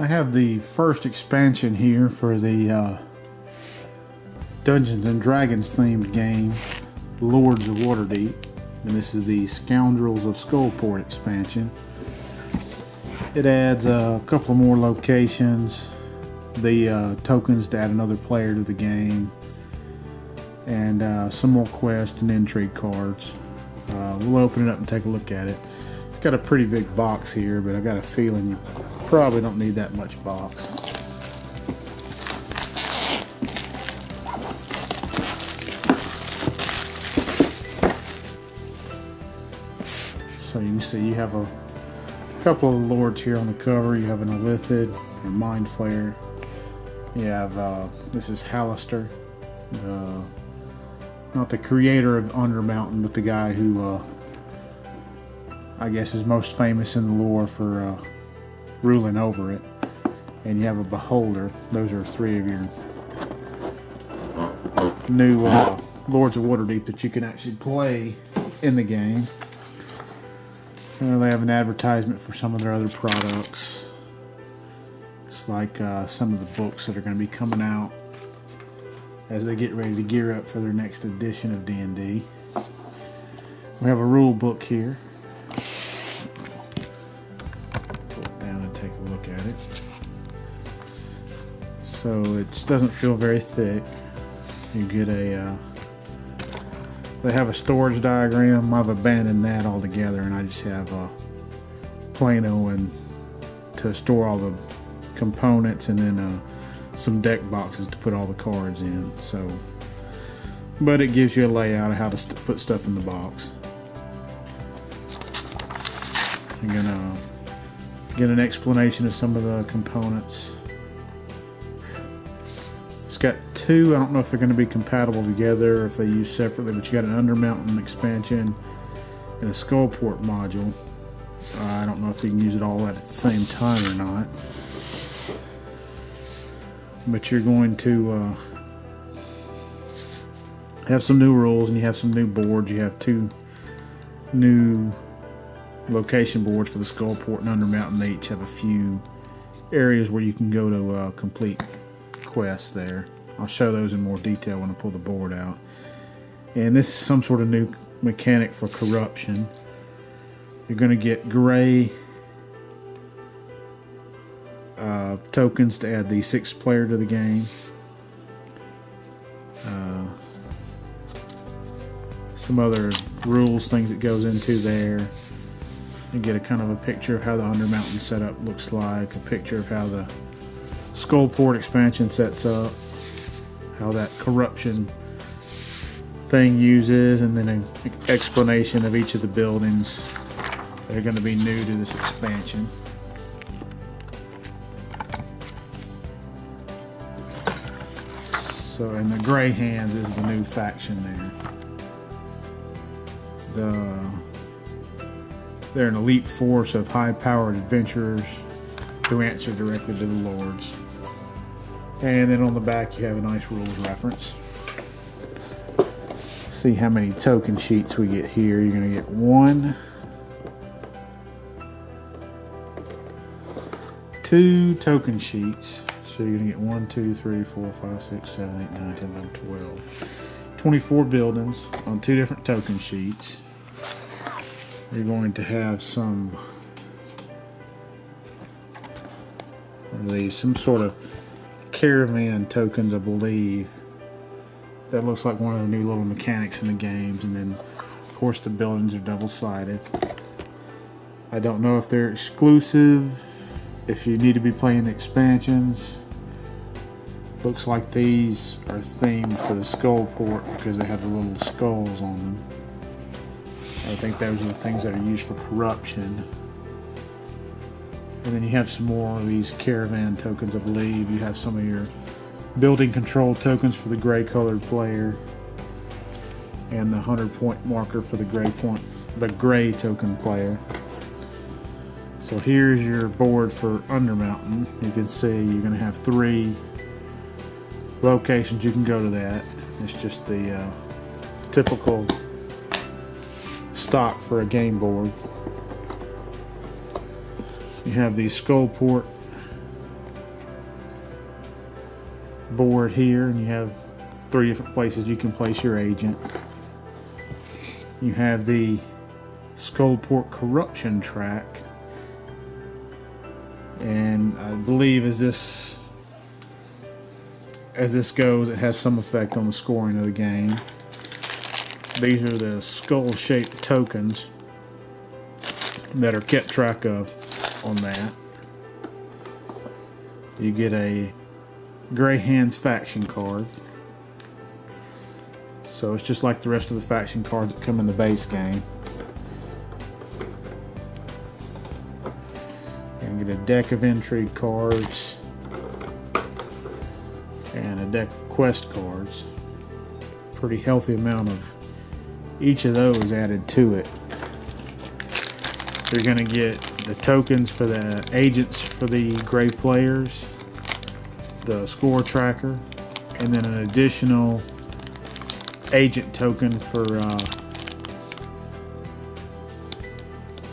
I have the first expansion here for the Dungeons and Dragons themed game, Lords of Waterdeep, and this is the Scoundrels of Skullport expansion. It adds a couple more locations, the tokens to add another player to the game, and some more quests and intrigue cards. We'll open it up and take a look at it. It's got a pretty big box here, but I got a feeling you probably don't need that much box. So you can see you have a couple of lords here on the cover. You have an Illithid, a Mind Flayer. You have, this is Hallister, not the creator of Undermountain, but the guy who I guess is most famous in the lore for ruling over it. And you have a Beholder. Those are three of your new Lords of Waterdeep that you can actually play in the game. They have an advertisement for some of their other products. It's like some of the books that are going to be coming out as they get ready to gear up for their next edition of D&D. We have a rule book here. Pull it down and take a look at it. So it doesn't feel very thick. You get a they have a storage diagram. I've abandoned that altogether, and I just have Plano and to store all the components, and then some deck boxes to put all the cards in. So, but it gives you a layout of how to put stuff in the box. You're gonna get an explanation of some of the components. It's got two. I don't know if they're going to be compatible together or if they use separately, but you got an Undermountain expansion and a Skullport module. I don't know if you can use it all at the same time or not. But you're going to have some new rules, and you have some new boards. You have two new location boards for the Skullport and Undermountain. They each have a few areas where you can go to complete quests there. I'll show those in more detail when I pull the board out. And this is some sort of new mechanic for corruption. You're going to get gray tokens to add the 6th player to the game. Some other rules, things that goes into there. You get a kind of a picture of how the Undermountain setup looks like, a picture of how the Skullport expansion sets up, how that corruption thing uses, and then an explanation of each of the buildings that are going to be new to this expansion. So, and the Gray Hands is the new faction there. They're an elite force of high-powered adventurers who answer directly to the lords. And then on the back you have a nice rules reference. See how many token sheets we get here. You're going to get 1, 2 token sheets. So you're going to get 1, 2, 3, 4, 5, 6, 7, 8, 9, 10, 11, 12. 24 buildings on 2 different token sheets. You're going to have some sort of caravan tokens, I believe. That looks like one of the new little mechanics in the games. And then, of course, the buildings are double-sided. I don't know if they're exclusive, if you need to be playing the expansions. Looks like these are themed for the Skullport because they have the little skulls on them. I think those are the things that are used for corruption. And then you have some more of these caravan tokens, I believe. You have some of your building control tokens for the gray colored player, and the 100-point marker for the gray token player. So here's your board for Undermountain. You can see you're going to have 3 locations you can go to that. It's just the typical stock for a game board. You have the Skullport board here, and you have 3 different places you can place your agent. You have the Skullport corruption track, and I believe as this goes, it has some effect on the scoring of the game. These are the skull-shaped tokens that are kept track of on that. You get a Grey Hands faction card. So it's just like the rest of the faction cards that come in the base game. And get a deck of Intrigue Cards and a deck of Quest Cards. Pretty healthy amount of each of those added to it. You're going to get the tokens for the agents for the gray players, the score tracker, and then an additional agent token for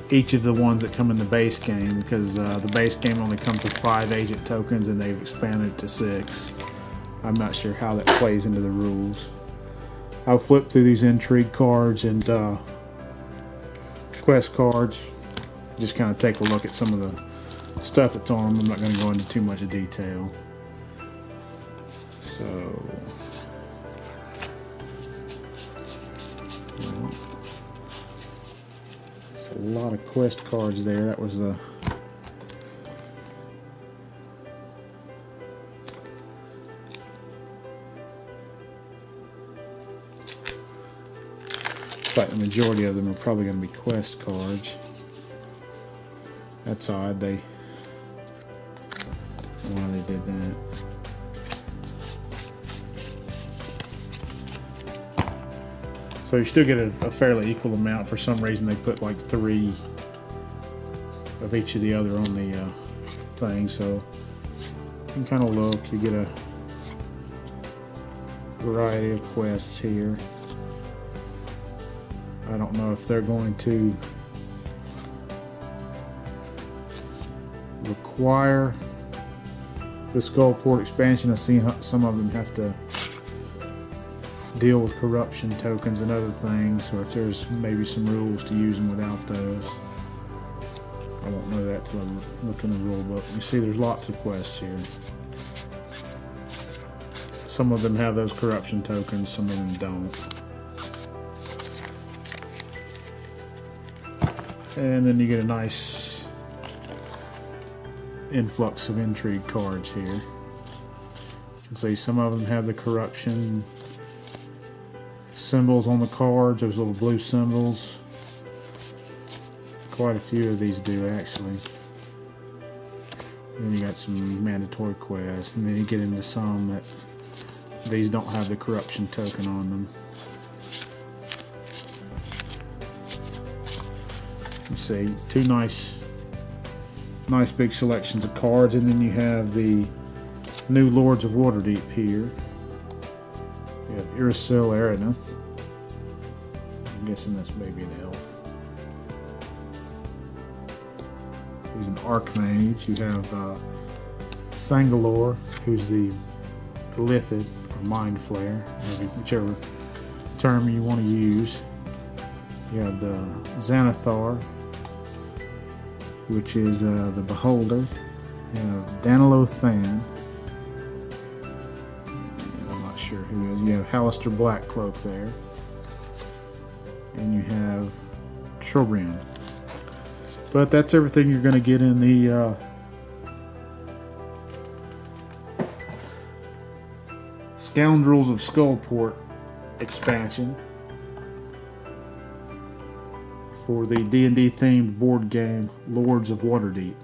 each of the ones that come in the base game, because the base game only comes with 5 agent tokens and they've expanded it to 6. I'm not sure how that plays into the rules. I'll flip through these Intrigue cards and Quest cards, just kind of take a look at some of the stuff that's on them. I'm not going to go into too much detail. So, there's a lot of Quest cards there. That was the like the majority of them are probably going to be Quest cards. That's odd. I don't know why they did that. So you still get a fairly equal amount. For some reason they put like 3 of each of the other on the thing. So you can kind of look. You get a variety of quests here. I don't know if they're going to require the Skullport expansion. I see some of them have to deal with corruption tokens and other things, or if there's maybe some rules to use them without those. I won't know that till I look in the rule book. You see there's lots of quests here. Some of them have those corruption tokens, some of them don't. And then you get a nice influx of Intrigue cards here. You can see some of them have the corruption symbols on the cards, those little blue symbols. Quite a few of these do, actually. Then you got some mandatory quests, and then you get into some that these don't have the corruption token on them. You see, 2 nice big selections of cards, and then you have the new Lords of Waterdeep here. You have Irisil Araneth. I'm guessing that's maybe an elf. He's an Archmage. You have Sangalor, who's the Lithid, or Mind Flare, whichever term you want to use. You have the Xanathar, which is the Beholder. You have Danilo Than. I'm not sure who is. You have Halaster Blackcloak there. And you have Trobriand. But that's everything you're going to get in the Scoundrels of Skullport expansion for the D&D themed board game Lords of Waterdeep.